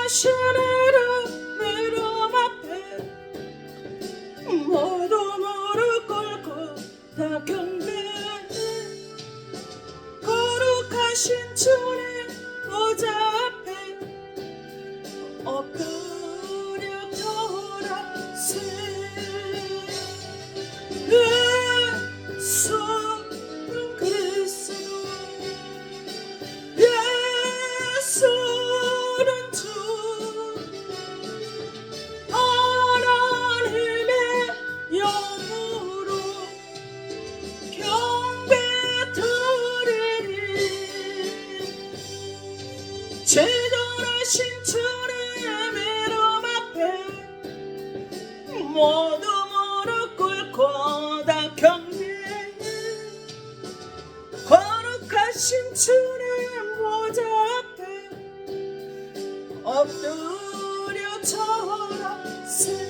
거룩하신 이름 이름 앞에 모두 무릎 꿇고 다 경배해. 거룩하신 주님 보좌 앞에 엎드려 절하세. 예수는 그리스도, 예수는 주, 하나님의 영으로 경배 드리리. 제전하신 주님 이름 앞에 모두 무릎 꿇고 다 경배해. 거룩하신 주님 보좌 앞에 엎드려 절하세.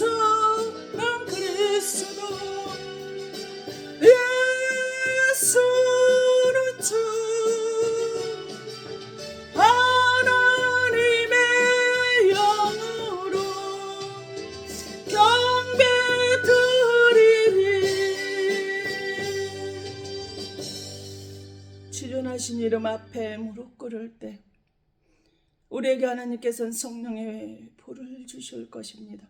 예수는 그리스도, 예수는 주, 하나님의 영으로 경배 드리리. 출연하신 이름 앞에 무릎 꿇을 때 우리에게 하나님께서는 성령의 불을 주실 것입니다.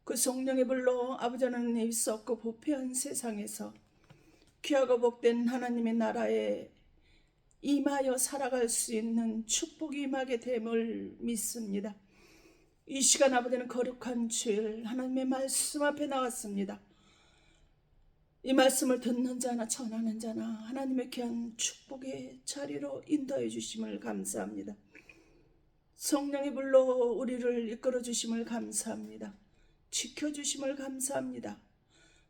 그 성령의 불로 아버지 하나님의 입수 없고 부패한 세상에서 귀하고 복된 하나님의 나라에 임하여 살아갈 수 있는 축복이 임하게 됨을 믿습니다. 이 시간 아버지는 거룩한 주일 하나님의 말씀 앞에 나왔습니다. 이 말씀을 듣는 자나 전하는 자나 하나님의 귀한 축복의 자리로 인도해 주심을 감사합니다. 성령의 불로 우리를 이끌어 주심을 감사합니다. 지켜주심을 감사합니다.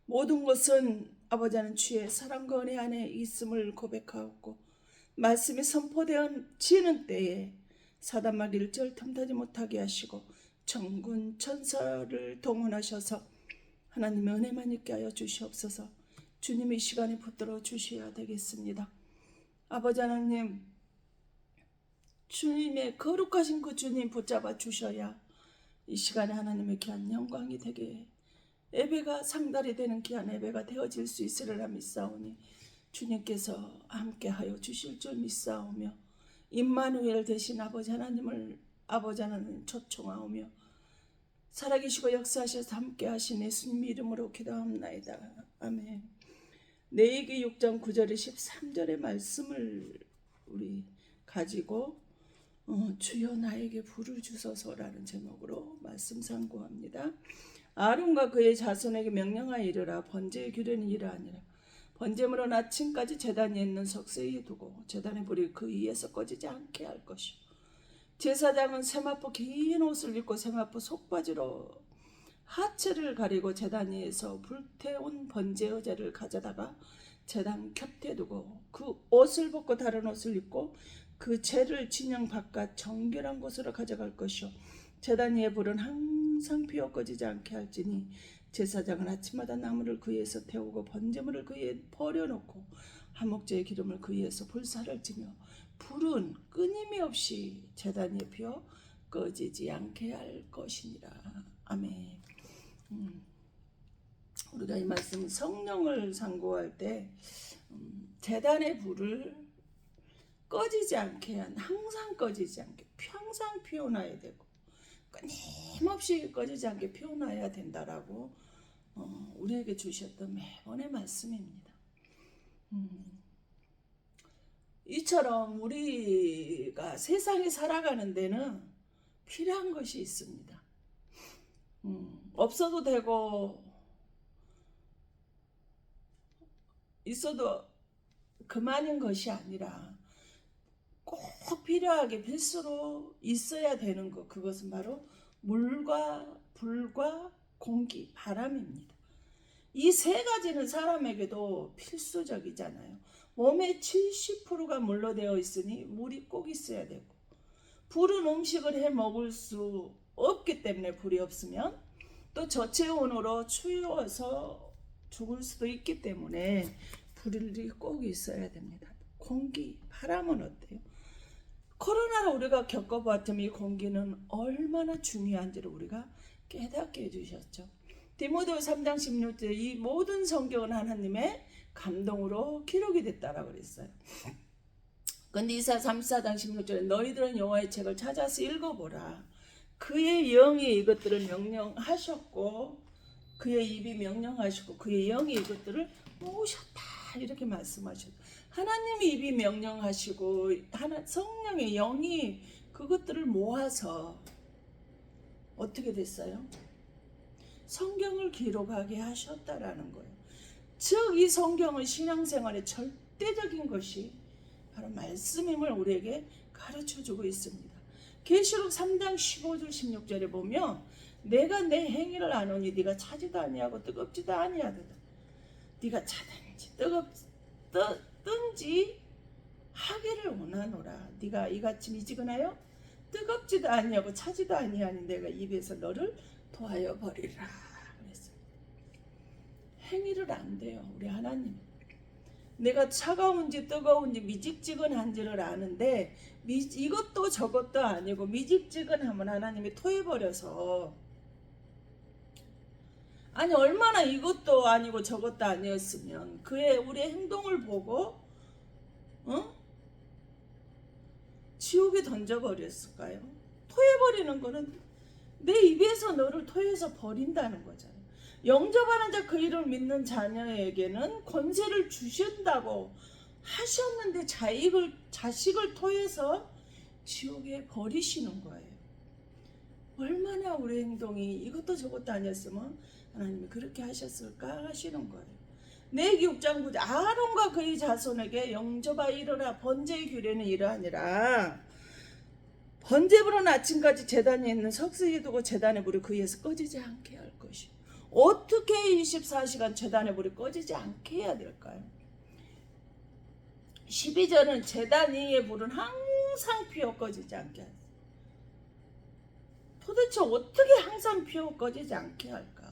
모든 것은 아버지 하나님 주의 사랑과 은혜 안에 있음을 고백하고 말씀이 선포되어지는 때에 사단막 일절 틈타지 못하게 하시고 정군 천사를 동원하셔서 하나님의 은혜만 있게 하여 주시옵소서. 주님이 이 시간에 붙들어 주셔야 되겠습니다. 아버지 하나님, 주님의 거룩하신 그 주님 붙잡아 주셔야 이 시간에 하나님의 귀한 영광이 되게 예배가 상달이 되는 귀한 예배가 되어질 수 있으리라 믿사오니 주님께서 함께하여 주실 줄 믿사오며 임마누엘 되신 아버지 하나님을 아버지 하나님 초청하오며 살아계시고 역사하셔서 함께하신 예수님 이름으로 기도합나이다. 아멘. 레위기 6장 9절에 13절의 말씀을 우리 가지고 주여 나에게 불을 주소서라는 제목으로 말씀 상고합니다. 아론과 그의 자손에게 명령하여 이르라. 번제의 규례는 이러하니라. 번제물은 아침까지 제단 위에 있는 석쇠에 두고 제단의 불이 그 위에서 꺼지지 않게 할 것이요. 제사장은 세마포 긴 옷을 입고 세마포 속바지로 하체를 가리고 제단 위에서 불태운 번제 의자를 가져다가 제단 곁에 두고 그 옷을 벗고 다른 옷을 입고 그 재를 진영 바깥 정결한 곳으로 가져갈 것이요. 제단 위의 불은 항상 피어 꺼지지 않게 할지니 제사장은 아침마다 나무를 그 위에서 태우고 번제물을 그 위에 버려놓고 화목제의 기름을 그 위에서 불사를 지며 불은 끊임이 없이 제단 위에 피어 꺼지지 않게 할 것이니라. 아멘. 우리가 이 말씀 성령을 상고할 때 제단의 불을 꺼지지 않게 항상 꺼지지 않게 항상 피워놔야 되고 끊임없이 꺼지지 않게 피워놔야 된다라고 우리에게 주셨던 매번의 말씀입니다. 이처럼 우리가 세상에 살아가는 데는 필요한 것이 있습니다. 없어도 되고 있어도 그만인 것이 아니라 꼭 필요하게 필수로 있어야 되는 것, 그것은 바로 물과 불과 공기, 바람입니다. 이 세 가지는 사람에게도 필수적이잖아요. 몸의 70%가 물로 되어 있으니 물이 꼭 있어야 되고, 불은 음식을 해 먹을 수 없기 때문에 불이 없으면 또 저체온으로 추워서 죽을 수도 있기 때문에 불이 꼭 있어야 됩니다. 공기, 바람은 어때요? 코로나를 우리가 겪어봤더니 이 공기는 얼마나 중요한지를 우리가 깨닫게 해주셨죠. 디모데후서 3장 16절 이 모든 성경은 하나님의 감동으로 기록이 됐다라고 그랬어요. 근데 이사 34장 16절에 너희들은 여호와의 책을 찾아서 읽어보라. 그의 영이 이것들을 명령하셨고 그의 입이 명령하시고 그의 영이 이것들을 모으셨다 이렇게 말씀하셨어요. 하나님이 입이 명령하시고 성령의 영이 그것들을 모아서 어떻게 됐어요? 성경을 기록하게 하셨다라는 거예요. 즉 이 성경은 신앙생활의 절대적인 것이 바로 말씀임을 우리에게 가르쳐주고 있습니다. 계시록 3장 15절 16절에 보면 내가 내 행위를 아노니 네가 차지도 아니하고 뜨겁지도 아니하도다. 네가 차든지 뜨든지 하기를 원하노라. 네가 이같이 미지근하여 뜨겁지도 아니하고 차지도 아니하니 내가 입에서 너를 도하여 버리라. 그랬어요. 행위를 안 돼요. 우리 하나님. 내가 차가운지 뜨거운지 미직지근한지를 아는데 이것도 저것도 아니고 미직지근하면 하나님이 토해버려서 아니 얼마나 이것도 아니고 저것도 아니었으면 그의 우리의 행동을 보고 지옥에 던져버렸을까요? 토해버리는 거는 내 입에서 너를 토해서 버린다는 거잖아요. 영접하는 자 그 이름을 믿는 자녀에게는 권세를 주신다고 하셨는데 자식을 토해서 지옥에 버리시는 거예요. 얼마나 우리 행동이 이것도 저것도 아니었으면 하나님이 그렇게 하셨을까 하시는 거예요. 레위기 6장 9절 아론과 그의 자손에게 영접하여 이르라. 번제의 규례는 이러하니라. 번제부는 아침까지 제단에 있는 석쇠에 두고 제단의 불이 그 위에서 꺼지지 않게 할 것이. 어떻게 24시간 제단의 불이 꺼지지 않게 해야 될까요? 12절은 제단 위의 불은 항상 피어 꺼지지 않게 하세요. 도대체 어떻게 항상 피어 꺼지지 않게 할까?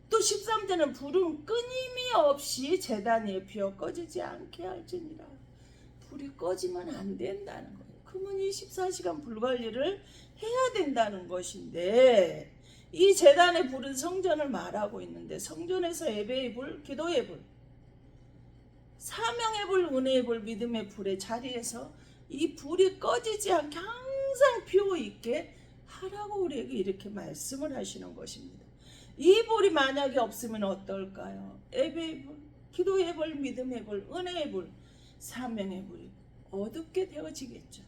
또 13절은 불은 끊임이 없이 제단 위에 피어 꺼지지 않게 할지니라. 불이 꺼지면 안 된다는 거예요. 그러면 24시간 불 관리를 해야 된다는 것인데 이 제단의 불은 성전을 말하고 있는데 성전에서 예배의 불, 기도의 불, 사명의 불, 은혜의 불, 믿음의 불의 자리에서 이 불이 꺼지지 않게 항상 피어있게 하라고 우리에게 이렇게 말씀을 하시는 것입니다. 이 불이 만약에 없으면 어떨까요? 예배의 불, 기도의 불, 믿음의 불, 은혜의 불, 사명의 불이 어둡게 되어지겠죠.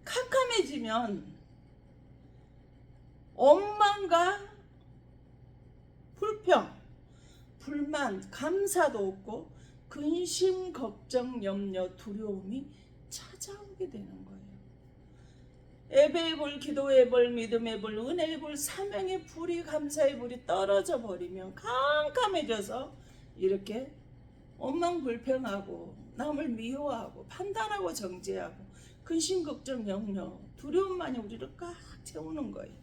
캄캄해지면 원망과 불평, 불만, 감사도 없고 근심, 걱정, 염려, 두려움이 찾아오게 되는 거예요. 예배의 불, 기도의 불, 믿음의 불, 은혜의 불, 사명의 불이, 감사의 불이 떨어져 버리면 캄캄해져서 이렇게 원망, 불평하고 남을 미워하고 판단하고 정죄하고 근심, 걱정, 염려, 두려움만이 우리를 꽉 채우는 거예요.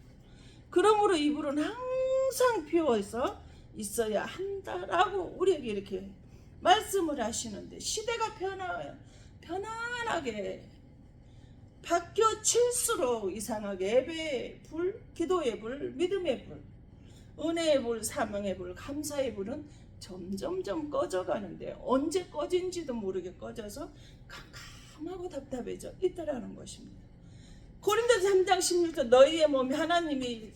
그러므로 이 불은 항상 피워서 있어야 한다라고 우리에게 이렇게 말씀을 하시는데 시대가 편안하게 바뀌어칠수록 이상하게 예배의 불, 기도의 불, 믿음의 불, 은혜의 불, 사명의 불, 감사의 불은 점점점 꺼져가는데 언제 꺼진지도 모르게 꺼져서 캄캄하고 답답해져 있더라는 것입니다. 고린도서 3장 16절 너희의 몸이 하나님이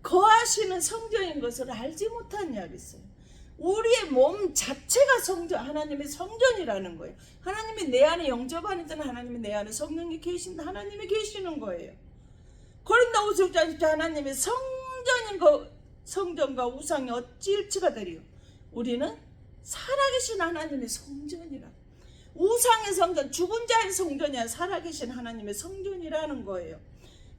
거하시는 성전인 것을 알지 못하느냐 그랬어요. 우리의 몸 자체가 성전, 하나님의 성전이라는 거예요. 하나님이 내 안에 영접하는 자는 하나님이 내 안에 성령이 계신다. 하나님이 계시는 거예요. 고린도후서 6장 10절 하나님의 성전인 거, 성전과 우상이 어찌 일치가 되리요? 우리는 살아계신 하나님의 성전이라. 우상의 성전, 죽은 자의 성전이 아니라 살아계신 하나님의 성전이라는 거예요.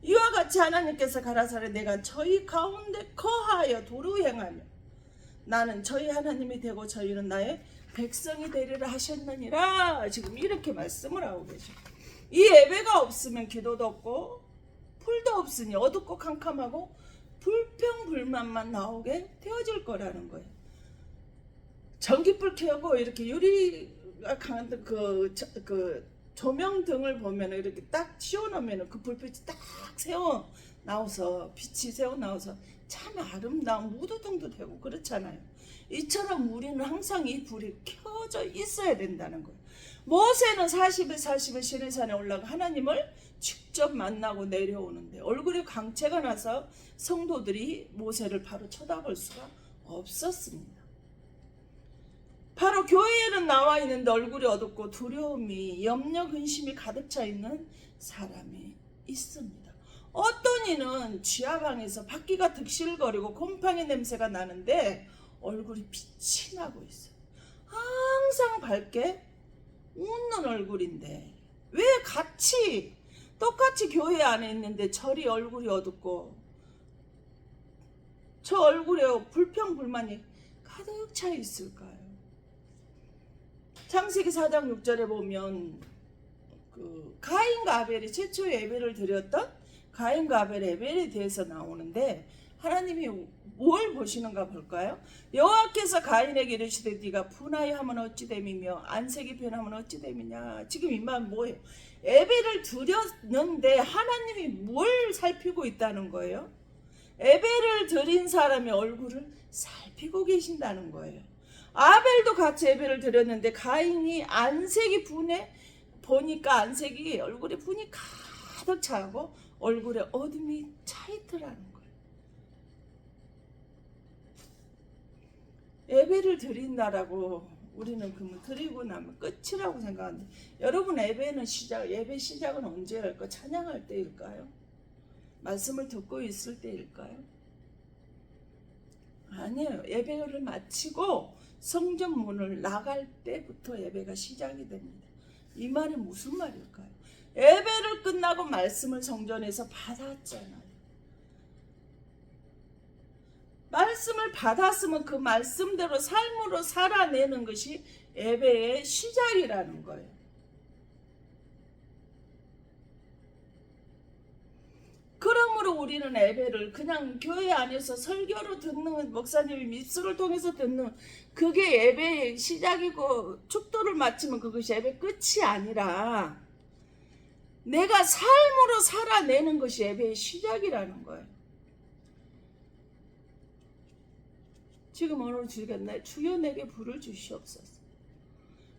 이와 같이 하나님께서 가라사대 내가 저희 가운데 거하여 도로 행하며 나는 저희 하나님이 되고 저희는 나의 백성이 되리라 하셨느니라. 지금 이렇게 말씀을 하고 계셔. 이 예배가 없으면 기도도 없고 불도 없으니 어둡고 캄캄하고 불평불만만 나오게 되어질 거라는 거예요. 전기불 켜고 이렇게 유리 그 조명 등을 보면 이렇게 딱 씌워놓으면 그 불빛이 딱 새어 나와서 빛이 새어 나와서 참 아름다운 무드등도 되고 그렇잖아요. 이처럼 우리는 항상 이 불이 켜져 있어야 된다는 거예요. 모세는 40일 시내산에 올라가 하나님을 직접 만나고 내려오는데 얼굴에 광채가 나서 성도들이 모세를 바로 쳐다볼 수가 없었습니다. 바로 교회에는 나와 있는데 얼굴이 어둡고 두려움이 염려 근심이 가득 차 있는 사람이 있습니다. 어떤 이는 지하방에서 바퀴가 득실거리고 곰팡이 냄새가 나는데 얼굴이 빛이 나고 있어요. 항상 밝게 웃는 얼굴인데 왜 똑같이 교회 안에 있는데 저리 얼굴이 어둡고 저 얼굴에 불평불만이 가득 차 있을까요? 창세기 4장 6절에 보면 그 가인과 아벨이 최초의 예배를 드렸던 가인과 아벨 예배에 대해서 나오는데 하나님이 뭘 보시는가 볼까요? 여호와께서 가인에게 이르시되 네가 분하여 하면 어찌 됨이며 안색이 변하면 어찌 됨이냐. 지금 이 말 뭐예요? 예배를 드렸는데 하나님이 뭘 살피고 있다는 거예요? 예배를 드린 사람의 얼굴을 살피고 계신다는 거예요. 아벨도 같이 예배를 드렸는데 가인이 안색이 보니까 안색이 얼굴에 분이 가득 차고 얼굴에 어둠이 차 있더라는 거예요. 예배를 드린다라고 우리는 그러면 드리고 나면 끝이라고 생각하는데 여러분 예배 시작은 언제일까요? 찬양할 때일까요? 말씀을 듣고 있을 때일까요? 아니에요. 예배를 마치고 성전 문을 나갈 때부터 예배가 시작이 됩니다. 이 말이 무슨 말일까요? 예배를 끝나고 말씀을 성전에서 받았잖아요. 말씀을 받았으면 그 말씀대로 삶으로 살아내는 것이 예배의 시작이라는 거예요. 그러므로 우리는 예배를 그냥 교회 안에서 설교로 듣는 목사님의 입술을 통해서 듣는 그게 예배의 시작이고 축도를 마치면 그것이 예배 끝이 아니라 내가 삶으로 살아내는 것이 예배의 시작이라는 거예요. 지금 오늘 주겠나요? 주여 내게 불을 주시옵소서.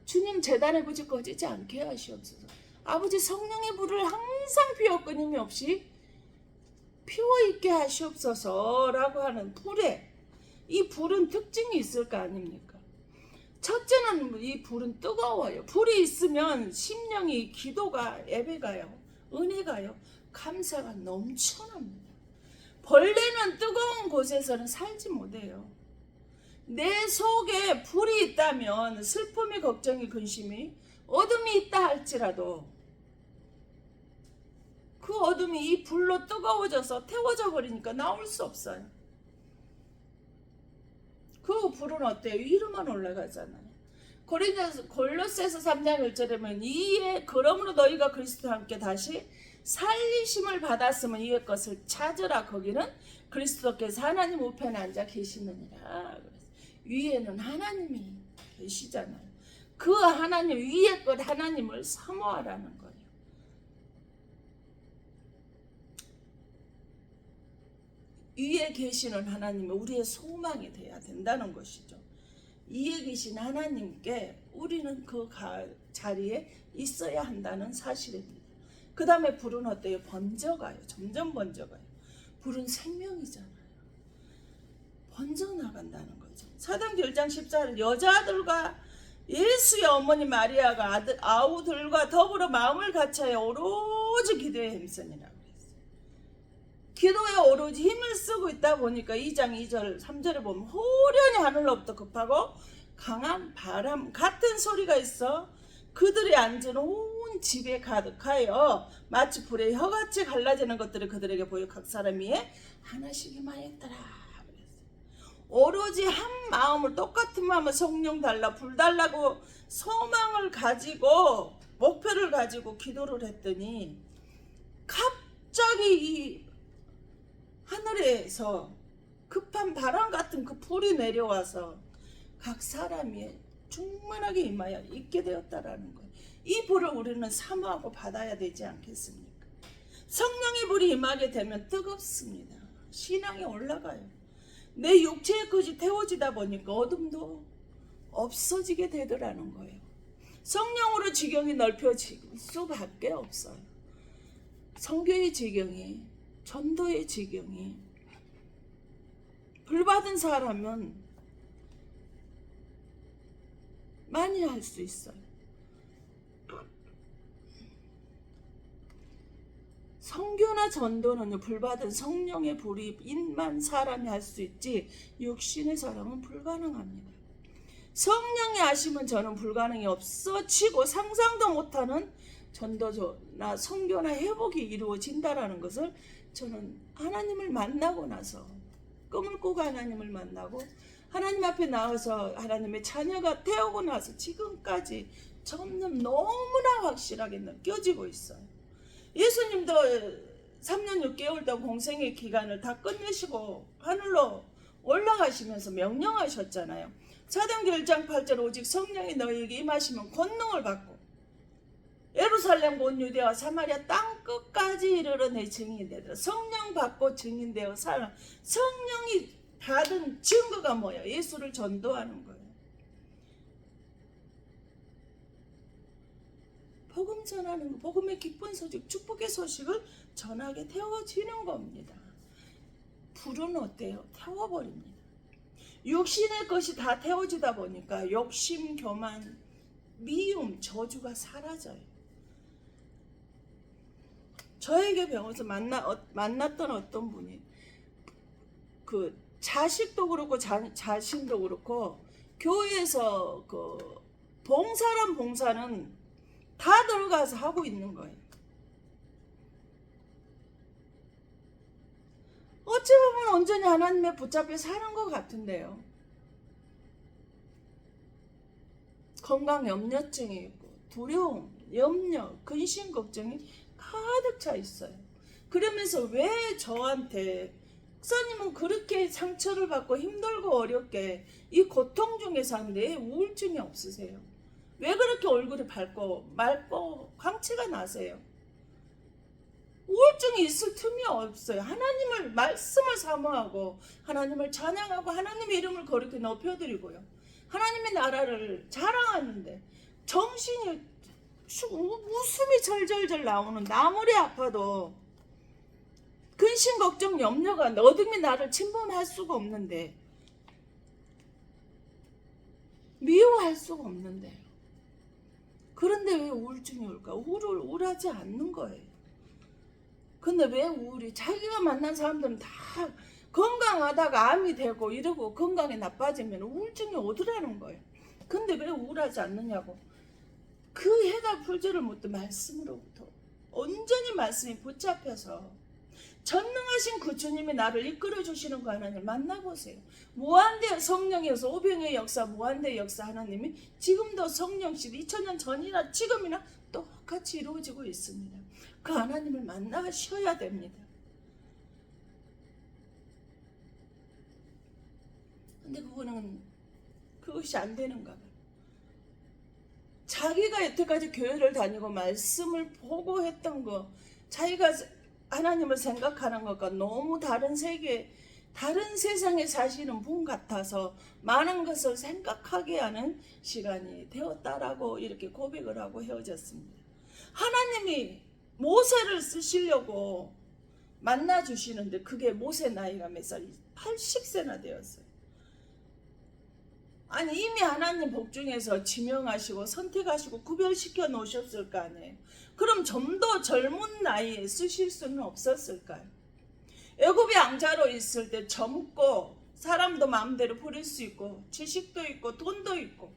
주님 재단의 불이 꺼지지 않게 하시옵소서. 아버지 성령의 불을 항상 피워 끊임없이 피워있게 하시옵소서라고 하는 불에 이 불은 특징이 있을 거 아닙니까? 첫째는 이 불은 뜨거워요. 불이 있으면 심령이 기도가 예배가요. 은혜가요. 감사가 넘쳐납니다. 벌레는 뜨거운 곳에서는 살지 못해요. 내 속에 불이 있다면 슬픔이 걱정이 근심이 어둠이 있다 할지라도 그 어둠이 이 불로 뜨거워져서 태워져 버리니까 나올 수 없어요. 그 불은 어때요? 위로만 올라가잖아요. 골로새서 3장 1절에 보면 이에 그러므로 너희가 그리스도와 함께 다시 살리심을 받았으면 이의 것을 찾으라. 거기는 그리스도께서 하나님 우편에 앉아 계시느니라. 위에는 하나님이 계시잖아요. 그 하나님 위에 것 하나님을 사모하라는 거예요. 위에 계시는 하나님은 우리의 소망이 돼야 된다는 것이죠. 위에 계신 하나님께 우리는 그 자리에 있어야 한다는 사실입니다. 그 다음에 불은 어때요? 번져가요. 점점 번져가요. 불은 생명이잖아요. 번져나간다는 거죠. 사도행전 1장 14절 여자들과 예수의 어머니 마리아가 아우들과 더불어 마음을 같이하여 오로지 기도에 힘쓰니라. 기도에 오로지 힘을 쓰고 있다 보니까 2장 2절 3절에 보면 호련히 하늘로부터 급하고 강한 바람 같은 소리가 있어 그들이 앉은 온 집에 가득하여 마치 불에 혀같이 갈라지는 것들을 그들에게 보여 각 사람 위에 하나씩 임하였더라. 오로지 한 마음을 똑같은 마음을 성령 달라 불 달라고 소망을 가지고 목표를 가지고 기도를 했더니 갑자기 이 하늘에서 급한 바람 같은 그 불이 내려와서 각 사람이 충만하게 임하여 있게 되었다라는 거예요. 이 불을 우리는 사모하고 받아야 되지 않겠습니까? 성령의 불이 임하게 되면 뜨겁습니다. 신앙이 올라가요. 내 육체의 것이 태워지다 보니까 어둠도 없어지게 되더라는 거예요. 성령으로 지경이 넓혀질 수밖에 없어요. 선교의 지경이, 전도의 지경이 불받은 사람은 많이 할 수 있어요. 선교나 전도는 불받은 성령의 불이 임한 사람이 할 수 있지 육신의 사람은 불가능합니다. 성령의 하심은 저는 불가능이 없어지고 상상도 못하는 전도나 선교나 회복이 이루어진다라는 것을 저는 하나님을 만나고 나서 꿈을 꾸고 하나님을 만나고 하나님 앞에 나와서 하나님의 자녀가 되고 나서 지금까지 점점 너무나 확실하게 느껴지고 있어요. 예수님도 3년 6개월 동안 공생의 기간을 다 끝내시고 하늘로 올라가시면서 명령하셨잖아요. 사도행전 1장 8절 오직 성령이 너희에게 임하시면 권능을 받고 예루살렘 온 유대와 사마리아 땅 끝까지 이르러 내 증인이 되더라. 성령 받고 증인되어 살아. 성령이 받은 증거가 뭐예요? 예수를 전도하는 거예요. 복음 전하는 거, 복음의 기쁜 소식, 축복의 소식을 전하게 태워지는 겁니다. 불은 어때요? 태워버립니다. 육신의 것이 다 태워지다 보니까 욕심, 교만, 미움, 저주가 사라져요. 저에게 배워서 만났던 어떤 분이 그 자식도 그렇고 자신도 그렇고 교회에서 그 봉사는 다 들어가서 하고 있는 거예요. 어찌 보면 온전히 하나님의 붙잡혀 사는 것 같은데요. 건강 염려증이 있고 두려움, 염려, 근심, 걱정이 가득 차 있어요. 그러면서 왜 저한테 목사님은 그렇게 상처를 받고 힘들고 어렵게 이 고통 중에 사는데 우울증이 없으세요? 왜 그렇게 얼굴이 맑고 광채가 나세요? 우울증이 있을 틈이 없어요. 하나님을 말씀을 사모하고 하나님을 찬양하고 하나님의 이름을 거룩히 높여드리고요. 하나님의 나라를 자랑하는데 정신이 웃음이 절절절 나오는 아무리 아파도 근심 걱정 염려가 어둠이 나를 침범할 수가 없는데 미워할 수가 없는데 그런데 왜 우울증이 올까? 우울하지 않는 거예요. 근데 왜 우울이? 자기가 만난 사람들은 다 건강하다가 암이 되고 이러고 건강이 나빠지면 우울증이 오더라는 거예요. 근데 왜 우울하지 않느냐고. 그 해답 풀지를 못해 말씀으로부터 온전히 말씀이 붙잡혀서 전능하신 그 주님이 나를 이끌어 주시는 그 하나님을 만나보세요. 무한대 성령에서 오병의 역사, 무한대 역사 하나님이 지금도 성령실 2000년 전이나 지금이나 똑같이 이루어지고 있습니다. 그 하나님을 만나셔야 됩니다. 근데 그거는 그것이 안 되는가 봐요. 자기가 여태까지 교회를 다니고 말씀을 보고 했던 거, 자기가 하나님을 생각하는 것과 너무 다른 세계, 다른 세상에 사시는 분 같아서 많은 것을 생각하게 하는 시간이 되었다라고 이렇게 고백을 하고 헤어졌습니다. 하나님이 모세를 쓰시려고 만나주시는데 그게 모세 나이가 몇 살이 80세나 되었어요. 아니 이미 하나님 복중에서 지명하시고 선택하시고 구별시켜 놓으셨을 거 아니에요. 그럼 좀 더 젊은 나이에 쓰실 수는 없었을까요? 애굽의 왕자로 있을 때 젊고 사람도 마음대로 부릴 수 있고 지식도 있고 돈도 있고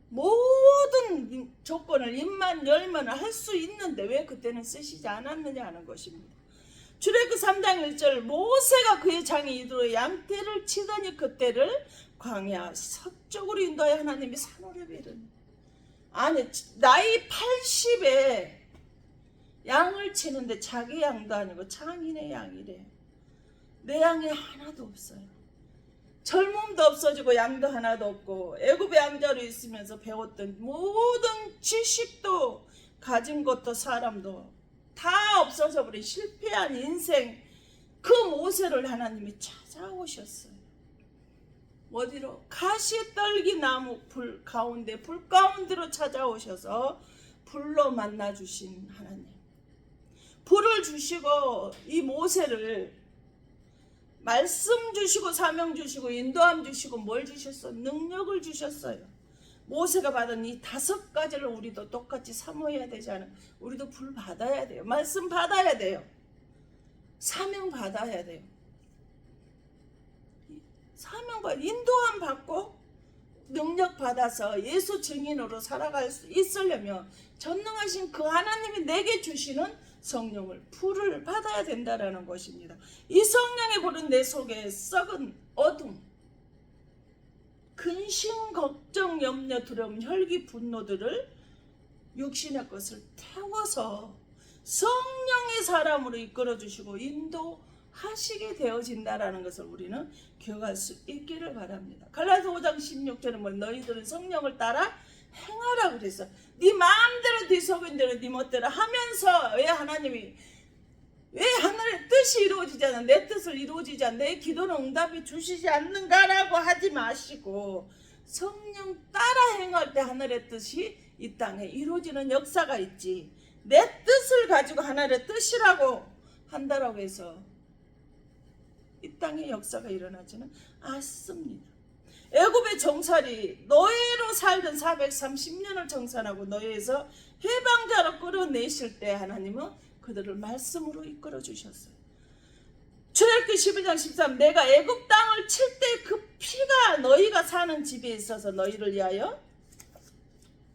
모든 조건을 입만 열면 할 수 있는데 왜 그때는 쓰시지 않았느냐 하는 것입니다. 출애굽 3장 1절 모세가 그의 장이 이두로 양떼를 치더니 그때를 광야 서쪽으로 인도하여 하나님이 산호렙에 이르니 아니 나이 80에 양을 치는데 자기 양도 아니고 장인의 양이래. 내 양이 하나도 없어요. 젊음도 없어지고 양도 하나도 없고 애굽의 양자로 있으면서 배웠던 모든 지식도 가진 것도 사람도 다 없어져 버린 실패한 인생, 그 모세를 하나님이 찾아오셨어요. 어디로? 가시떨기 나무 불 가운데로 찾아오셔서 불로 만나주신 하나님. 불을 주시고 이 모세를 말씀 주시고 사명 주시고 인도함 주시고 뭘 주셨어? 능력을 주셨어요. 모세가 받은 이 5가지를 우리도 똑같이 사모해야 되잖아요. 우리도 불 받아야 돼요. 말씀 받아야 돼요. 사명 받아야 돼요. 사명 받, 인도함 받고 능력 받아서 예수 증인으로 살아갈 수 있으려면 전능하신 그 하나님이 내게 주시는 성령을, 불을 받아야 된다라는 것입니다. 이 성령의 불은 내 속에 썩은 어둠, 근심, 걱정, 염려, 두려움, 혈기, 분노들을 육신의 것을 태워서 성령의 사람으로 이끌어주시고 인도하시게 되어진다라는 것을 우리는 기억할 수 있기를 바랍니다. 갈라디아서 5장 16절은 뭐 너희들은 성령을 따라 행하라 그랬어. 네 마음대로 네 속인 대로 네 멋대로 하면서 왜 하나님이 왜 하늘의 뜻이 이루어지지 않아? 내 뜻을 이루어지지 않아? 내 기도는 응답이 주시지 않는가라고 하지 마시고 성령 따라 행할 때 하늘의 뜻이 이 땅에 이루어지는 역사가 있지. 내 뜻을 가지고 하늘의 뜻이라고 한다라고 해서 이 땅에 역사가 일어나지는 않습니다. 애굽의 정살이 노예로 살던 430년을 정산하고 노예에서 해방자로 끌어내실 때 하나님은 그들을 말씀으로 이끌어 주셨어요. 출애굽기 12장 13 내가 애굽 땅을 칠 때 그 피가 너희가 사는 집에 있어서 너희를 위하여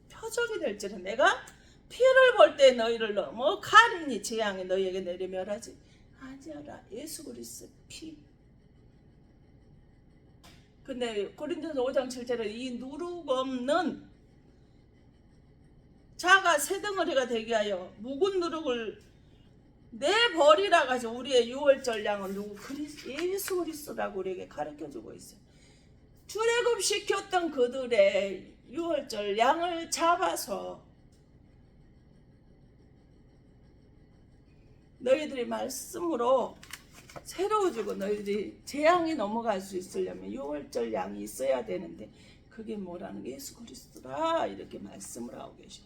표적이 될지는 내가 피를 볼 때 너희를 넘어 칼이니 재앙이 너희에게 내려 멸하지 아니하라. 예수 그리스도의 피. 근데 고린도서 5장 7절에 이 누룩 없는 자가 새덩어리가 되게 하여 묵은 누룩을 내버리라 가지고 우리의 유월절 양은 누구? 예수 그리스도라고 우리에게 가르쳐주고 있어요. 출애굽 시켰던 그들의 유월절 양을 잡아서 너희들이 말씀으로 새로워지고 너희들이 재앙이 넘어갈 수 있으려면 유월절 양이 있어야 되는데 그게 뭐라는 게 예수 그리스도라 이렇게 말씀을 하고 계셔.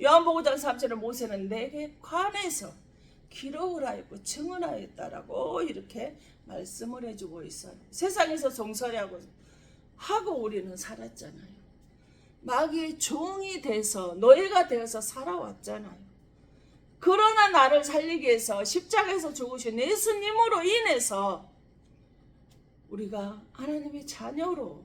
요한복음 5장 3절에 모세는 내게 관해서 기록을 하였고 증언하였다라고 이렇게 말씀을 해주고 있어요. 세상에서 종살이하고 우리는 살았잖아요. 마귀의 종이 돼서 노예가 되어서 살아왔잖아요. 그러나 나를 살리기 위해서 십자가에서 죽으신 예수님으로 인해서 우리가 하나님의 자녀로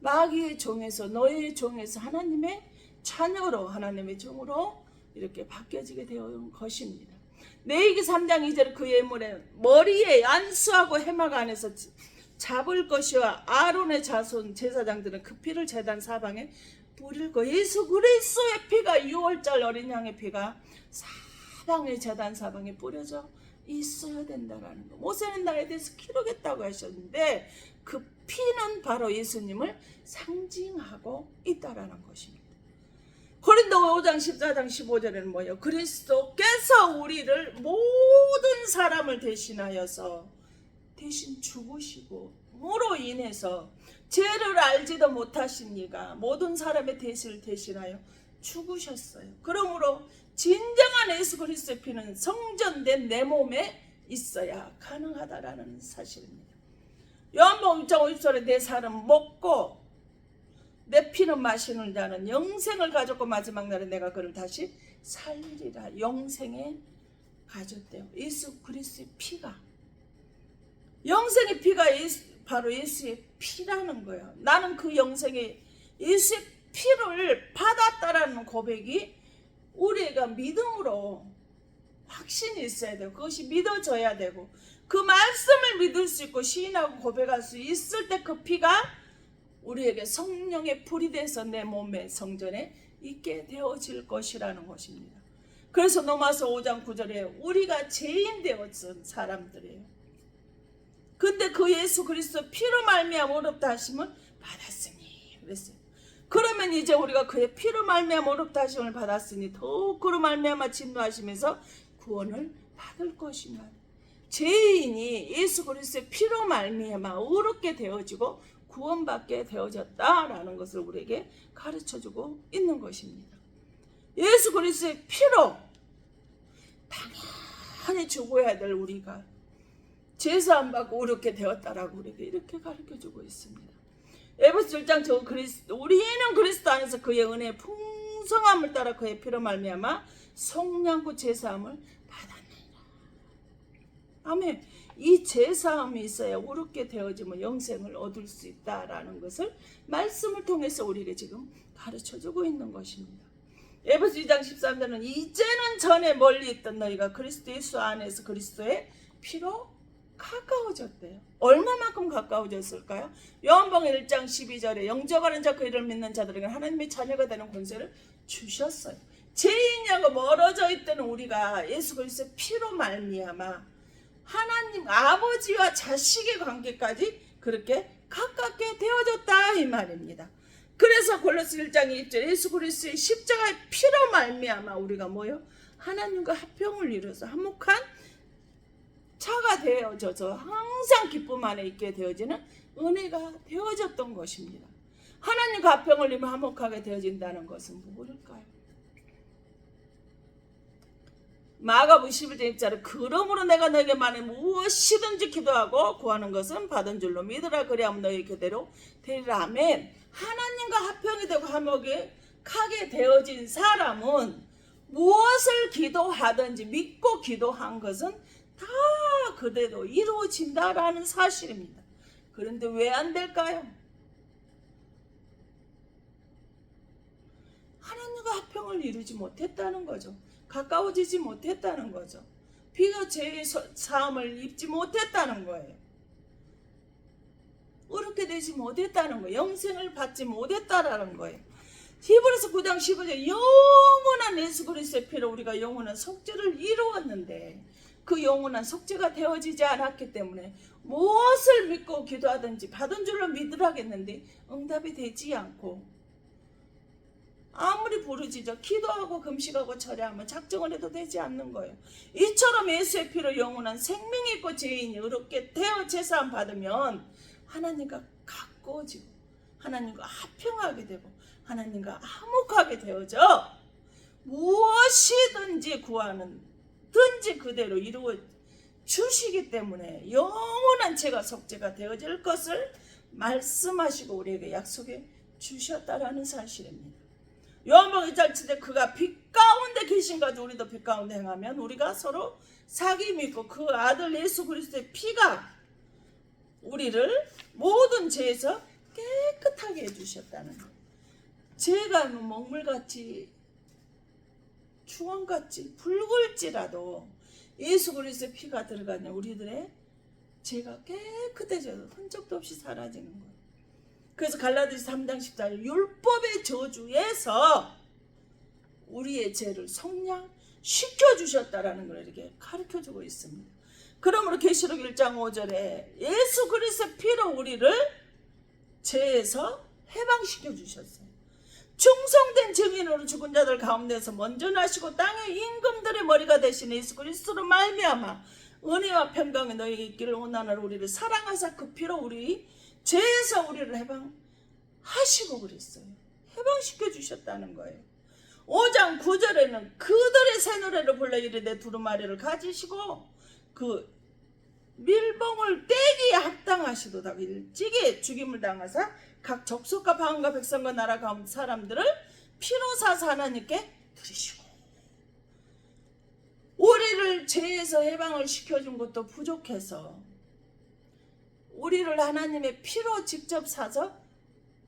마귀의 종에서 노예의 종에서 하나님의 자녀로 하나님의 종으로 이렇게 바뀌어지게 되는 것입니다. 레위기 3장 2절 그 예물에 머리에 안수하고 해막 안에서 잡을 것이와 아론의 자손 제사장들은 그 피를 제단 사방에 뿌릴 거. 예수 그리스도의 피가 유월절 어린 양의 피가 사방에 제단 사방에 뿌려져 있어야 된다라는 거. 모세는 나에 대해서 기록했다고 하셨는데 그 피는 바로 예수님을 상징하고 있다라는 것입니다. 고린도 5장 14장 15절에는 뭐예요? 그리스도께서 우리를 모든 사람을 대신하여서 대신 죽으시고 무로 인해서 죄를 알지도 못하신 이가 모든 사람의 대신을 대신하여 죽으셨어요. 그러므로 진정한 예수 그리스도의 피는 성전된 내 몸에 있어야 가능하다라는 사실입니다. 요한복음 1장 50절에 내 살은 먹고 내 피는 마시는 자는 영생을 가졌고 마지막 날에 내가 그를 다시 살리리라. 영생에 가졌대요. 예수 그리스도의 피가, 영생의 피가 바로 예수의 피라는 거예요. 나는 그 영생의 예수의 피를 받았다라는 고백이 우리가 믿음으로 확신이 있어야 되고 그것이 믿어져야 되고 그 말씀을 믿을 수 있고 시인하고 고백할 수 있을 때 그 피가 우리에게 성령의 불이 돼서 내 몸의 성전에 있게 되어질 것이라는 것입니다. 그래서 로마서 5장 9절에 우리가 죄인 되었던 사람들이에요. 그 근데 그 예수 그리스도 피로 말미암아 어렵다 하심을 받았으니 그랬어요. 그러면 이제 우리가 그의 피로 말미암아 어렵다 하심을 받았으니 더욱 그로 말미암아 진노하시면서 구원을 받을 것이냐. 죄인이 예수 그리스도의 피로 말미암아 의롭게 되어지고 구원받게 되어졌다라는 것을 우리에게 가르쳐주고 있는 것입니다. 예수 그리스도의 피로 당연히 죽어야 될 우리가 제사함 받고 의롭게 되었다라고 우리에게 이렇게 가르쳐주고 있습니다. 에베소 1장 우리는 그리스도 안에서 그의 은혜의 풍성함을 따라 그의 피로 말미암아 속량구 제사함을 받았느니라. 아멘. 이 제사함이 있어야 의롭게 되어지면 영생을 얻을 수 있다라는 것을 말씀을 통해서 우리에게 지금 가르쳐주고 있는 것입니다. 에베소 2장 13절은 이제는 전에 멀리 있던 너희가 그리스도 예수 안에서 그리스도의 피로 가까워졌대요. 얼마만큼 가까워졌을까요? 요한복음 1장 12절에 영접하는 자 그 이름을 믿는 자들에게 하나님의 자녀가 되는 권세를 주셨어요. 죄인이하고 멀어져 있던 우리가 예수 그리스도의 피로 말미암아 하나님 아버지와 자식의 관계까지 그렇게 가깝게 되어졌다 이 말입니다. 그래서 골로새 1장 2절 예수 그리스도의 십자가의 피로 말미암아 우리가 뭐요? 하나님과 합평을 이루어서 화목한 차가 되어져서 항상 기쁨 안에 있게 되어지는 은혜가 되어졌던 것입니다. 하나님과 합평을 이루면 화목하게 되어진다는 것은 무엇일까요? 마가복음 11장 1절에 그러므로 내가 너에게 말해 무엇이든지 기도하고 구하는 것은 받은 줄로 믿으라 그리하면 너희 그대로 되리라. 아멘. 하나님과 합평이 되고 화목하게 되어진 사람은 무엇을 기도하든지 믿고 기도한 것은 다 그대로 이루어진다라는 사실입니다. 그런데 왜 안 될까요? 하나님과 합평을 이루지 못했다는 거죠. 가까워지지 못했다는 거죠. 비가 죄의 사함을 입지 못했다는 거예요. 의롭게 되지 못했다는 거예요. 영생을 받지 못했다라는 거예요. 히브리서 9장 15절 영원한 예수 그리스도의 피로 우리가 영원한 속죄를 이루었는데 그 영원한 속죄가 되어지지 않았기 때문에 무엇을 믿고 기도하든지 받은 줄로 믿으라겠는데 응답이 되지 않고 아무리 부르짖어 기도하고 금식하고 철야하면 작정을 해도 되지 않는 거예요. 이처럼 예수의 피로 영원한 생명이 있고 죄인이 의롭게 되어 제사함 받으면 하나님과 가까워지고 하나님과 합평하게 되고 하나님과 화목하게 되어져 무엇이든지 구하는 든지 그대로 이루어 주시기 때문에 영원한 죄가 속죄가 되어질 것을 말씀하시고 우리에게 약속해 주셨다라는 사실입니다. 요한복음 1장 7절 그가 빛 가운데 계신 가지고 우리도 빛 가운데 행하면 우리가 서로 사귐이 있고 그 아들 예수 그리스도의 피가 우리를 모든 죄에서 깨끗하게 해주셨다는 거예요. 죄가 먹물같이 추원같이 붉을지라도 예수 그리스도의 피가 들어가면 우리들의 죄가 깨끗해져서 흔적도 없이 사라지는 거예요. 그래서 갈라디아서 3장 14절 율법의 저주에서 우리의 죄를 속량시켜 주셨다라는 걸 이렇게 가르쳐주고 있습니다. 그러므로 계시록 1장 5절에 예수 그리스도의 피로 우리를 죄에서 해방시켜 주셨어요. 충성된 증인으로 죽은 자들 가운데서 먼저 나시고 땅의 임금들의 머리가 되신 예수 그리스도로 말미암아 은혜와 평강이 너희에게 있기를 원하노라. 우리를 사랑하사 그 피로 우리 죄에서 우리를 해방하시고 그랬어요. 해방시켜 주셨다는 거예요. 5장 9절에는 그들의 새 노래를 불러 이르되 두루마리를 가지시고 그 밀봉을 떼기에 합당하시도다. 일찍이 죽임을 당하사 각 족속과 방언과 백성과 나라 가운데 사람들을 피로 사사 하나님께 드리시고 우리를 죄에서 해방을 시켜준 것도 부족해서 우리를 하나님의 피로 직접 사서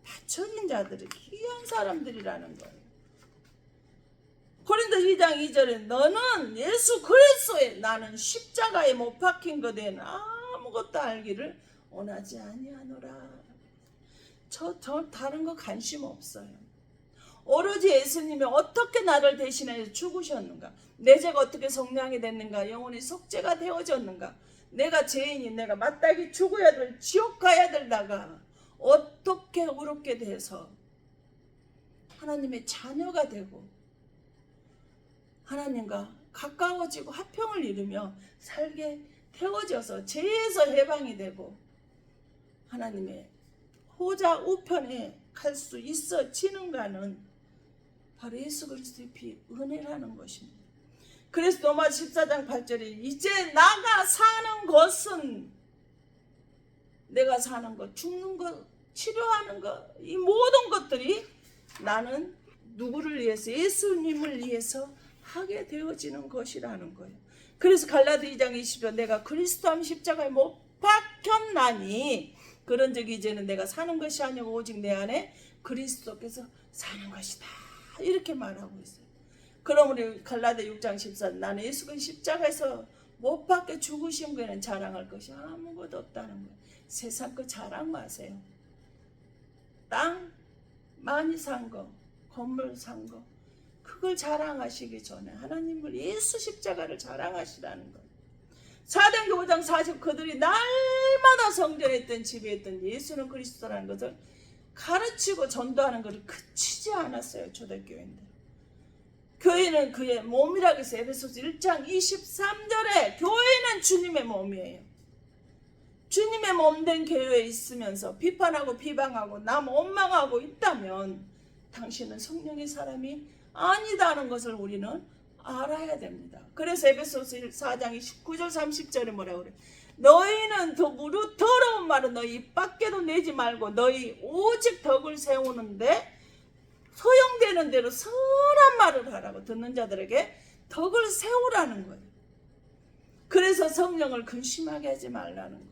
바쳐진 자들이 귀한 사람들이라는 거예요. 고린도 2장 2절에 너는 예수 그리스도에 나는 십자가에 못 박힌 것에 아무것도 알기를 원하지 아니하노라. 저 다른 거 관심 없어요. 오로지 예수님이 어떻게 나를 대신해 죽으셨는가, 내 죄가 어떻게 속량이 됐는가, 영원히 속죄가 되어졌는가, 내가 죄인이 내가 마땅히 죽어야 될 지옥 가야 되다가 어떻게 어렵게 돼서 하나님의 자녀가 되고 하나님과 가까워지고 화평을 이루며 살게 되어져서 죄에서 해방이 되고 하나님의 호자 우편에 갈 수 있어지는가는 바로 예수 그리스도의 피 은혜라는 것입니다. 그래서 로마 14장 8절에 이제 나가 사는 것은 내가 사는 것, 죽는 것, 치료하는 것, 이 모든 것들이 나는 누구를 위해서? 예수님을 위해서 하게 되어지는 것이라는 거예요. 그래서 갈라디 2장 20절 내가 그리스도 십자가에 못 박혔나니 그런즉 이제는 내가 사는 것이 아니고 오직 내 안에 그리스도께서 사는 것이다. 이렇게 말하고 있어요. 그럼 우리 갈라디 6장 14절 나는 예수 그리스도 십자가에서 못 박혀 죽으신 거에는 자랑할 것이 아무것도 없다는 거예요. 세상 거 자랑 마세요. 땅 많이 산 거, 건물 산 거, 그걸 자랑하시기 전에 하나님을 예수 십자가를 자랑하시라는 거예요. 사도행전 5장 40 그들이 날마다 성전에 있던 집에 있던 예수는 그리스도라는 것을 가르치고 전도하는 것을 그치지 않았어요. 초대교회인들. 교회는 그의 몸이라고 해서 에베소서 1장 23절에 교회는 주님의 몸이에요. 주님의 몸된 교회에 있으면서 비판하고 비방하고 남 원망하고 있다면 당신은 성령의 사람이 아니다는 것을 우리는 알아야 됩니다. 그래서 에베소서 4장 29절 30절에 뭐라고 그래? 너희는 더러운 말은 너희 입 밖에도 내지 말고 너희 오직 덕을 세우는데 소용되는 대로 선한 말을 하라고. 듣는 자들에게 덕을 세우라는 거예요. 그래서 성령을 근심하게 하지 말라는 거예요.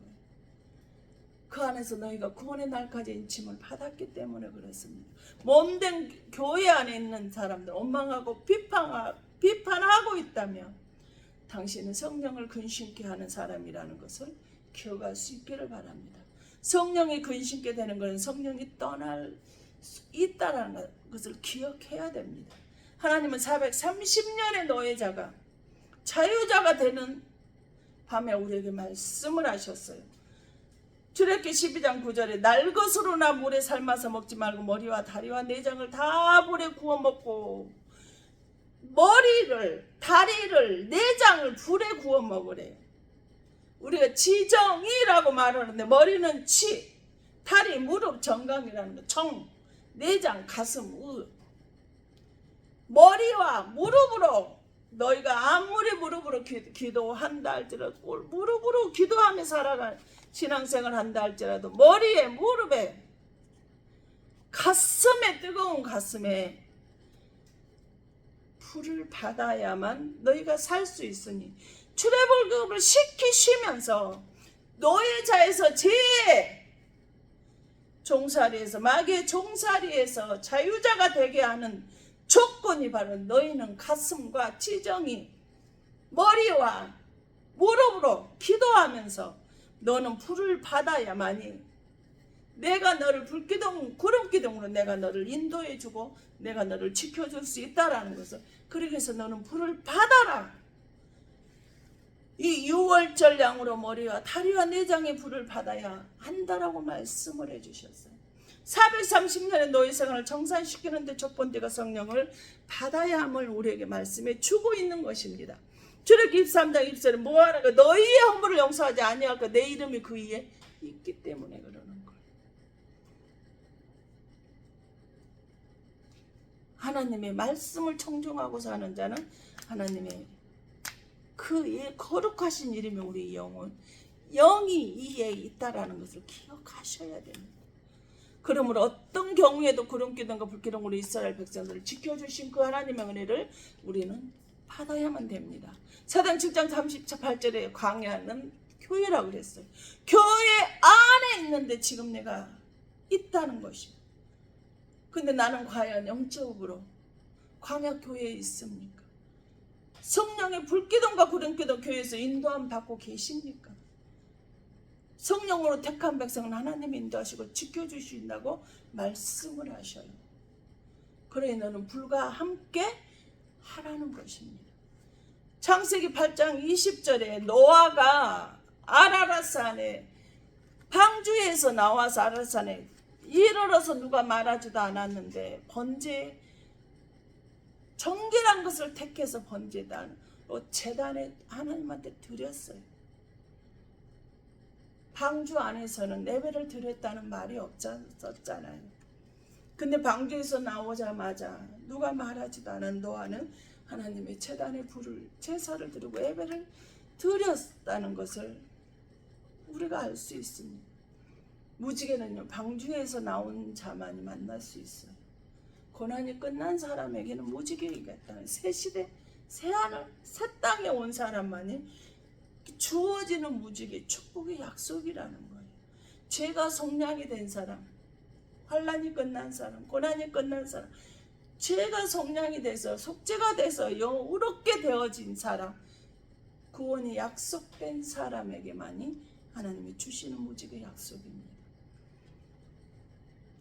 그 안에서 너희가 구원의 날까지 인침을 받았기 때문에 그렇습니다. 몸된 교회 안에 있는 사람들 원망하고 비판하고 있다면 당신은 성령을 근심케 하는 사람이라는 것을 기억할 수 있기를 바랍니다. 성령이 근심케 되는 것은 성령이 떠날 수 있다는 것을 기억해야 됩니다. 하나님은 430년의 노예자가 자유자가 되는 밤에 우리에게 말씀을 하셨어요. 출애굽기 12장 9절에 날 것으로나 물에 삶아서 먹지 말고 머리와 다리와 내장을 다 불에 구워 먹고 머리를, 다리를, 내장을 불에 구워 먹으래요. 우리가 지정이라고 말하는데 머리는 치, 다리, 무릎, 정강이라는 거, 정, 내장, 가슴, 우. 머리와 무릎으로 너희가 아무리 무릎으로 기도한다 할지라도 무릎으로 기도하며 살아가는 신앙생활 한다 할지라도 머리에 무릎에 가슴에 뜨거운 가슴에 불을 받아야만 너희가 살 수 있으니 출애굽을 시키시면서 노예자에서 종살이에서 마귀의 종살이에서 자유자가 되게 하는 조건이 바로 너희는 가슴과 지정이 머리와 무릎으로 기도하면서 너는 불을 받아야만이 내가 너를 구름기둥으로 내가 너를 인도해주고 내가 너를 지켜줄 수 있다라는 것을. 그래서 너는 불을 받아라. 이 유월절 양으로 머리와 다리와 내장의 불을 받아야 한다라고 말씀을 해주셨어요. 430년의 노예생활을 정산시키는데 첫 번째가 성령을 받아야 함을 우리에게 말씀해 주고 있는 것입니다. 출애굽기 23장 1절에 뭐하는가? 너희의 허물을 용서하지 아니할까? 내 이름이 그 위에 있기 때문에 그러는 거예요. 하나님의 말씀을 청종하고 사는 자는 하나님의 그 거룩하신 이름이 우리 영이 이에 있다라는 것을 기억하셔야 됩니다. 그러므로 어떤 경우에도 구름기둥과 불기둥으로 이스라엘 백성들을 지켜주신 그 하나님의 은혜를 우리는 받아야만 됩니다. 사도행 7장 38절에 광야는 교회라고 그랬어요. 교회 안에 있는데 지금 내가 있다는 것입니다. 근데 나는 과연 영적으로 광야 교회에 있습니까? 성령의 불기둥과 구름기둥 교회에서 인도함 받고 계십니까? 성령으로 택한 백성은 하나님이 인도하시고 지켜주신다고 말씀을 하셔요. 그러니 너는 불과 함께 하라는 것입니다. 창세기 8장 20절에 노아가 아라라산에 방주에서 나와서 아라라산에 이르러서 누가 말하지도 않았는데 번제 정결한 것을 택해서 번제단으로 제단에 하나님한테 드렸어요. 방주 안에서는 예배를 드렸다는 말이 없었잖아요. 근데 방주에서 나오자마자 누가 말하지도 않은 노아는 하나님의 제단에 불을 제사를 드리고 예배를 드렸다는 것을 우리가 알 수 있습니다. 무지개는요, 방주에서 나온 자만이 만날 수 있어요. 고난이 끝난 사람에게는 무지개이겠다. 새 시대, 새 하늘, 새 땅에 온 사람만이 주어지는 무지개, 축복의 약속이라는 거예요. 죄가 속량이 된 사람, 환난이 끝난 사람, 고난이 끝난 사람, 죄가 속량이 돼서 속죄가 돼서 영원롭게 되어진 사람, 구원이 약속된 사람에게만이 하나님이 주시는 무지개 약속입니다.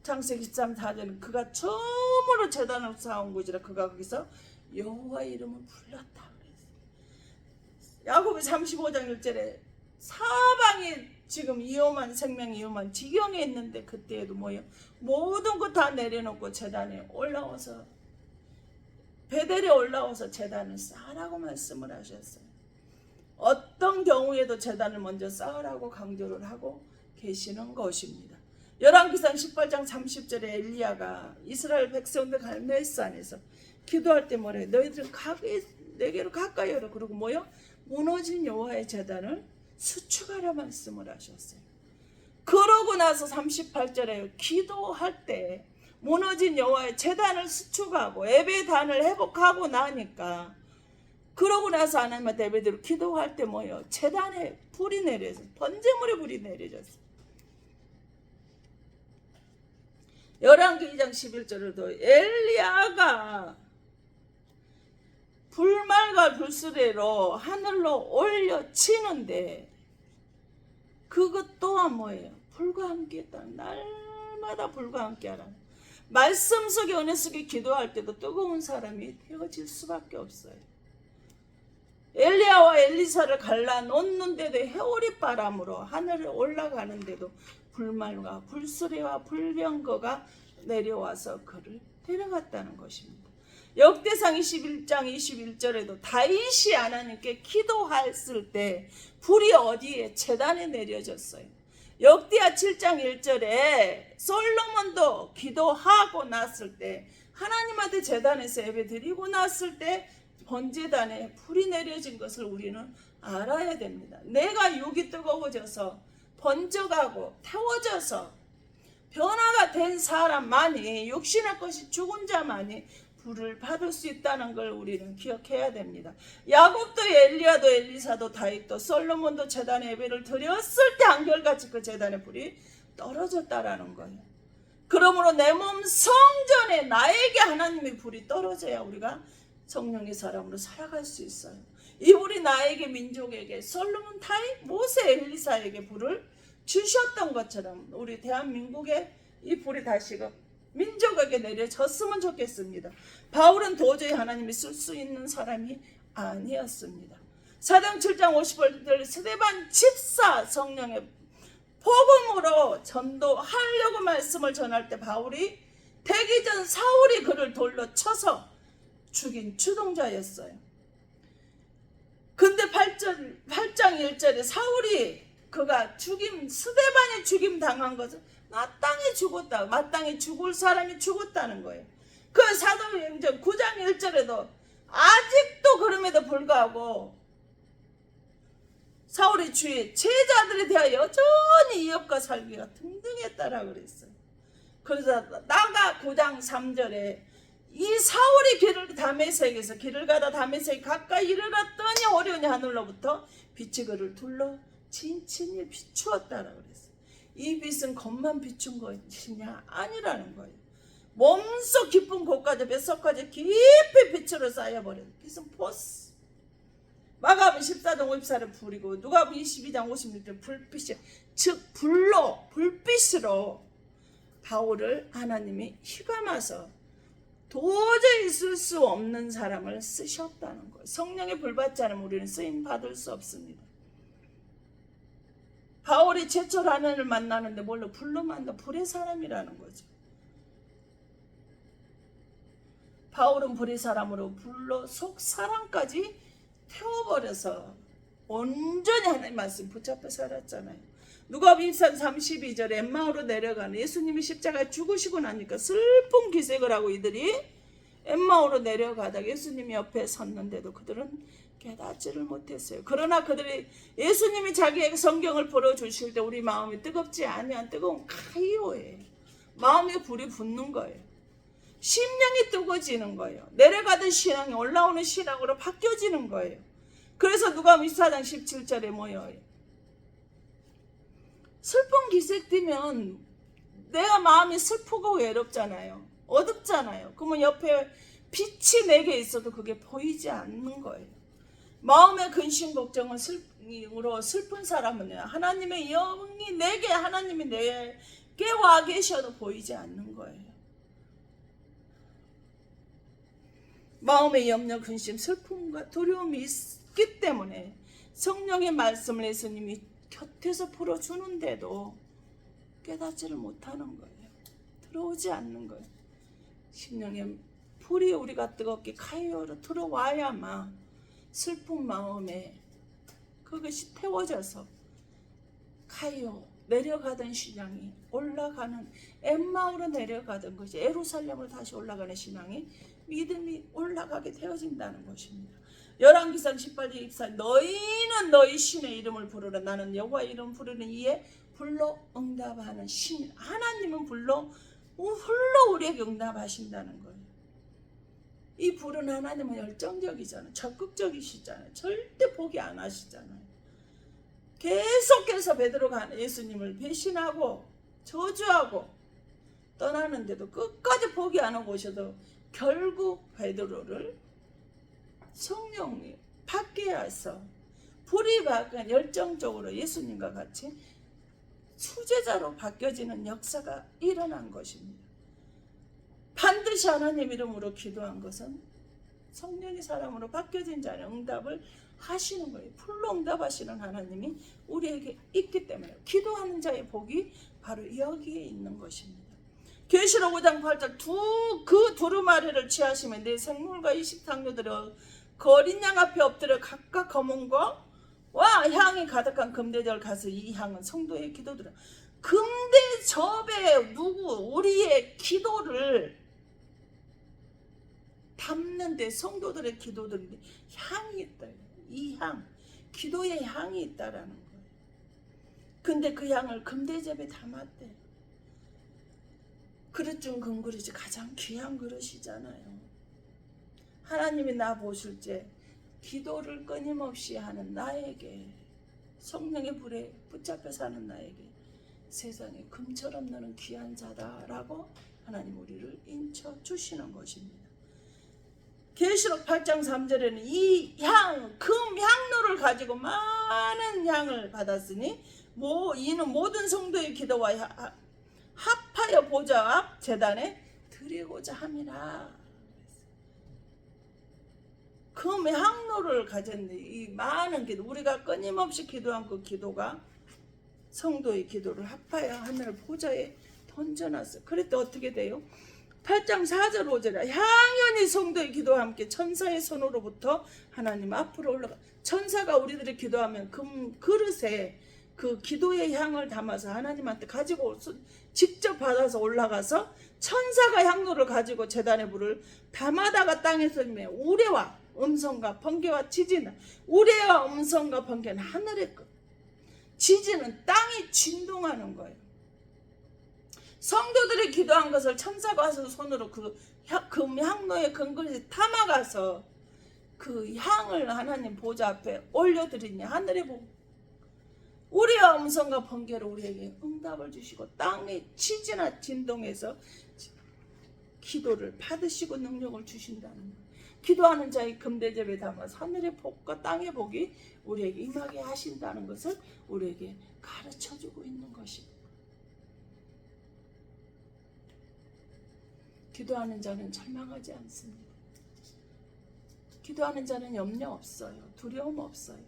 창세기 13, 4절은 그가 처음으로 제단을 쌓은 곳이라 그가 거기서 여호와의 이름을 불렀다 그랬어요. 야고보 35장 1절에 사방에 지금 위험한 생명 위험한 지경에 있는데 그때에도 뭐예요? 모든 것 다 내려놓고 제단에 올라와서 베델에 올라와서 제단을 쌓으라고 말씀을 하셨어요. 어떤 경우에도 제단을 먼저 쌓으라고 강조를 하고 계시는 것입니다. 열왕기상 18장 30절에 엘리야가 이스라엘 백성들 갈멜산에서 기도할 때 뭐래? 너희들은 내게로 가까이 오라. 그리고 뭐요? 무너진 여호와의 제단을 수축하라 말씀을 하셨어요. 그러고 나서 38절에 기도할 때 무너진 여호와의 제단을 수축하고 예배단을 회복하고 나니까 그러고 나서 하나님한테 예배드리고 기도할 때 뭐요? 제단에 불이 내려서 번제물에 불이 내려졌어요. 열왕기 2장 11절에도 엘리야가 불말과 불수레로 하늘로 올려치는데 그것 또한 뭐예요? 불과 함께 했다. 날마다 불과 함께 하라. 말씀 속에 은혜 속에 기도할 때도 뜨거운 사람이 되어질 수밖에 없어요. 엘리야와 엘리사를 갈라놓는데도 해오리 바람으로 하늘에 올라가는데도 불말과 불수레와 불병거가 내려와서 그를 데려갔다는 것입니다. 역대상 21장 21절에도 다윗이 하나님께 기도했을 때 불이 어디에? 제단에 내려졌어요. 역대하 7장 1절에 솔로몬도 기도하고 났을 때 하나님한테 제단에서 예배 드리고 났을 때 번제단에 불이 내려진 것을 우리는 알아야 됩니다. 내가 육이 뜨거워져서 번져가고 태워져서 변화가 된 사람만이 육신의 것이 죽은 자만이 불을 받을 수 있다는 걸 우리는 기억해야 됩니다. 야곱도 엘리야도 엘리사도 다윗도 솔로몬도 제단에 예배를 드렸을 때 한결같이 그 제단에 불이 떨어졌다라는 거예요. 그러므로 내 몸 성전에 나에게 하나님의 불이 떨어져야 우리가 성령의 사람으로 살아갈 수 있어요. 이 불이 나에게 민족에게 솔로몬 다윗 모세 엘리사에게 불을 주셨던 것처럼 우리 대한민국에 이 불이 다시금 민족에게 내려졌으면 좋겠습니다. 바울은 도저히 하나님이 쓸 수 있는 사람이 아니었습니다. 사도행 7장 50절 스데반 집사 성령의 복음으로 전도하려고 말씀을 전할 때 바울이 되기 전 사울이 그를 돌로 쳐서 죽인 주동자였어요. 근데 8장 1절에 사울이 그가 스데반이 죽임 당한 것은 마땅히 죽었다. 마땅히 죽을 사람이 죽었다는 거예요. 그 사도행전 9장 1절에도 아직도 그럼에도 불구하고 사울의 주의 제자들에 대하여 여전히 이업과 살기가 등등했다라고 그랬어요. 그래서 나가 9장 3절에 이 사울이 길을 가다 다메섹에 가까이 이르렀더니 오련이 하늘로부터 빛이 그를 둘러 진친히 비추었다라고 그랬어요. 이 빛은 겉만 비춘 것이냐? 아니라는 거예요. 몸속 깊은 곳까지 뱃속까지 깊이 빛으로 쌓여버려요. 빛은 포스. 마가복음 14장 54를 불이고 누가복음 22장 56절 불빛이 즉 불빛으로 바울을 하나님이 휘감아서 도저히 쓸 수 없는 사람을 쓰셨다는 거예요. 성령의 불 받지 않으면 우리는 쓰임 받을 수 없습니다. 바울이 제철 하나님을 만나는데 뭘로? 불로 만나 불의 사람이라는 거죠. 바울은 불의 사람으로 불로 속 사람까지 태워버려서 온전히 하나님 말씀 붙잡혀 살았잖아요. 누가복음 32절 엠마오로 내려가는 예수님이 십자가에 죽으시고 나니까 슬픈 기색을 하고 이들이 엠마오로 내려가다가 예수님이 옆에 섰는데도 그들은 깨닫지를 못했어요. 그러나 그들이 예수님이 자기에게 성경을 풀어주실 때 우리 마음이 뜨겁지 아니한 뜨거운 카이오예요. 마음에 불이 붙는 거예요. 심령이 뜨거워지는 거예요. 내려가던 신앙이 올라오는 신앙으로 바뀌어지는 거예요. 그래서 누가복음 24장 17절에 뭐예요? 슬픈 기색 띠면 내가 마음이 슬프고 외롭잖아요. 어둡잖아요. 그러면 옆에 빛이 내게 있어도 그게 보이지 않는 거예요. 마음의 근심 걱정으로 슬픈 사람은 하나님의 영이 내게 하나님이 내게 와 계셔도 보이지 않는 거예요. 마음의 염려, 근심, 슬픔과 두려움이 있기 때문에 성령의 말씀을 예수님이 곁에서 풀어주는데도 깨닫지를 못하는 거예요. 들어오지 않는 거예요. 심령의 불이 우리가 뜨겁게 카이오로 들어와야만 슬픈 마음에 그것이 태워져서 카이오 내려가던 신앙이 올라가는 엠마오로 내려가던 것이 예루살렘으로 다시 올라가는 신앙이 믿음이 올라가게 되어진다는 것입니다. 열왕기상 18장 24 너희는 너희 신의 이름을 부르라. 나는 여호와 이름 부르는 이에 불로 응답하는 신. 하나님은 불로 우리에게 응답하신다는 거예요. 이 불은 하나님은 열정적이잖아요. 적극적이시잖아요. 절대 포기 안 하시잖아요. 계속해서 베드로가 예수님을 배신하고 저주하고 떠나는데도 끝까지 포기 안 하고 오셔도 결국 베드로를 성령이 밖에 와서 불이 바뀌어 열정적으로 예수님과 같이 수제자로 바뀌어지는 역사가 일어난 것입니다. 반드시 하나님 이름으로 기도한 것은 성령이 사람으로 바뀌어진 자는 응답을 하시는 거예요. 불로 응답하시는 하나님이 우리에게 있기 때문에 기도하는 자의 복이 바로 여기에 있는 것입니다. 계시록 5장 8절 그 두루마리를 취하시면 내 생물과 이십상류들이 거린 양 앞에 엎드려 각각 검은과 향이 가득한 금대접을 가서 이 향은 성도의 기도들은 금대접에 우리의 기도를 담는데 성도들의 기도들인데 향이 있다. 이 향, 기도의 향이 있다라는 거예요. 근데 그 향을 금대접에 담았대. 그릇 중 금그릇이 가장 귀한 그릇이잖아요. 하나님이 나 보실 때 기도를 끊임없이 하는 나에게 성령의 불에 붙잡혀 사는 나에게 세상에 금처럼 너는 귀한 자다라고 하나님 우리를 인쳐 주시는 것입니다. 계시록 8장 3절에는 이 금 향로를 가지고 많은 향을 받았으니 이는 모든 성도의 기도와 합하여 보좌 앞 제단에 드리고자 함이라. 금 향로를 가졌는데 이 많은 기도 우리가 끊임없이 기도한 그 기도가 성도의 기도를 합하여 하늘 보좌에 던져놨어요. 그랬더니 어떻게 돼요? 8장 4절 5절에 향연히 성도의 기도와 함께 천사의 손으로부터 하나님 앞으로 올라가. 천사가 우리들이 기도하면 금 그릇에 그 기도의 향을 담아서 하나님한테 가지고 직접 받아서 올라가서 천사가 향로를 가지고 제단의 불을 담아다가 땅에 쏘면 우레와 음성과 번개와 지진은 우레와 음성과 번개는 하늘의 끝, 지진은 땅이 진동하는 거예요. 성도들이 기도한 것을 천사가 와서 손으로 그 향로의 근거리에 담아가서 그 향을 하나님 보좌 앞에 올려드리니 하늘의 복, 우리와 음성과 번개로 우리에게 응답을 주시고 땅의 지진과 진동에서 기도를 받으시고 능력을 주신다는 거예요. 기도하는 자의 금대접에 담아서 하늘의 복과 땅의 복이 우리에게 임하게 하신다는 것을 우리에게 가르쳐주고 있는 것입니다. 기도하는 자는 절망하지 않습니다. 기도하는 자는 염려 없어요. 두려움 없어요.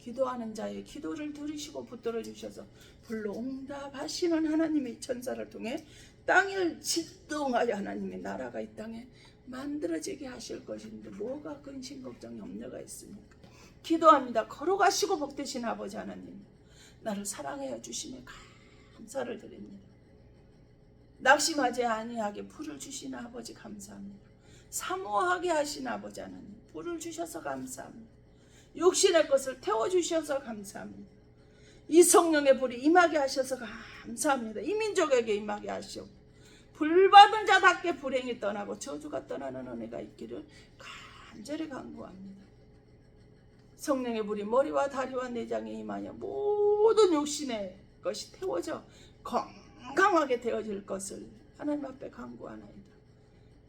기도하는 자의 기도를 들으시고 붙들어 주셔서 불로 응답하시는 하나님의 천사를 통해 땅을 진동하여 하나님의 나라가 이 땅에 만들어지게 하실 것인데 뭐가 근심 걱정 염려가 있습니까? 기도합니다. 걸어가시고 복되신 아버지 하나님, 나를 사랑하여 주심에 감사를 드립니다. 낙심하지 아니하게 불을 주신 아버지 감사합니다. 사모하게 하신 아버지 하나님, 불을 주셔서 감사합니다. 육신의 것을 태워주셔서 감사합니다. 이 성령의 불이 임하게 하셔서 감사합니다. 이 민족에게 임하게 하시오. 불받은 자답게 불행이 떠나고 저주가 떠나는 은혜가 있기를 간절히 간구합니다. 성령의 불이 머리와 다리와 내장에 임하여 모든 육신의 것이 태워져 건강하게 되어질 것을 하나님 앞에 간구하나이다.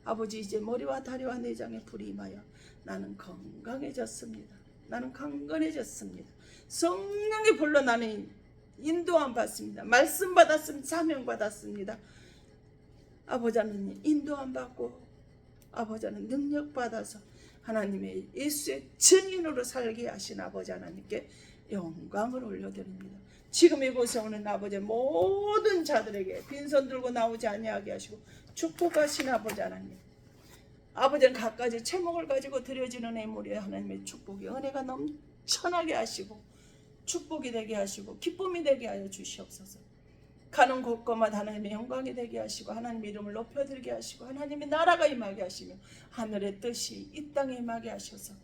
아버지, 이제 머리와 다리와 내장에 불이 임하여 나는 건강해졌습니다. 나는 강건해졌습니다. 성령의 불로 나는 인도함 받습니다. 말씀 받았습니다. 사명 받았습니다. 아버지 하나님, 인도함 받고 아버지 하나님 능력 받아서 하나님의 예수의 증인으로 살게 하신 아버지 하나님께 영광을 올려드립니다. 지금 이곳에 오는 아버지의 모든 자들에게 빈손 들고 나오지 아니하게 하시고 축복하신 아버지 하나님, 아버지는 갖가지 채목을 가지고 드려지는 예물에 하나님의 축복이 은혜가 넘쳐나게 하시고 축복이 되게 하시고 기쁨이 되게 하여 주시옵소서. 가는 곳곳마다 하나님의 영광이 되게 하시고 하나님의 이름을 높여들게 하시고 하나님의 나라가 임하게 하시며 하늘의 뜻이 이 땅에 임하게 하셔서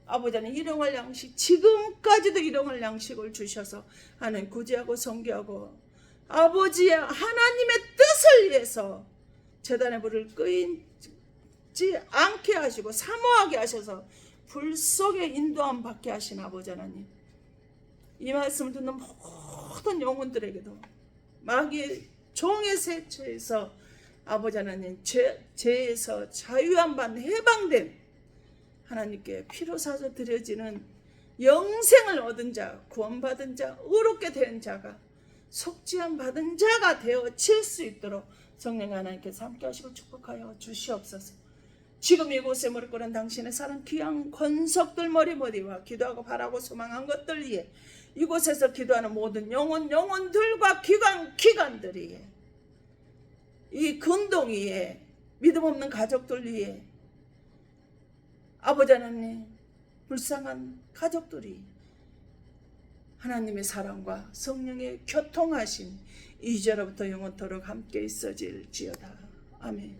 아버지는 일용할 양식, 지금까지도 일용할 양식을 주셔서 하나님 구제하고 섬기하고 아버지의 하나님의 뜻을 위해서 제단의 불을 끄지 않게 하시고 사모하게 하셔서 불 속에 인도함 받게 하신 아버지 하나님, 이 말씀을 듣는 모든 영혼들에게도 마귀의 종의 세처에서 아버지 하나님 죄에서 자유함 받는 해방된 하나님께 피로 사서 드려지는 영생을 얻은 자, 구원받은 자, 의롭게 된 자가 속죄함 받은 자가 되어질 수 있도록 성령 하나님께서 함께 하시고 축복하여 주시옵소서. 지금 이곳에 무릎 꿇은 당신의 사랑 귀한 권속들 머리머리와 기도하고 바라고 소망한 것들 위해 이곳에서 기도하는 모든 영혼들과 기관들이 이 근동 위에 믿음 없는 가족들 위에 아버지 하나님, 불쌍한 가족들이 하나님의 사랑과 성령의 교통하심 이제로부터 영원토록 함께 있어질지어다. 아멘.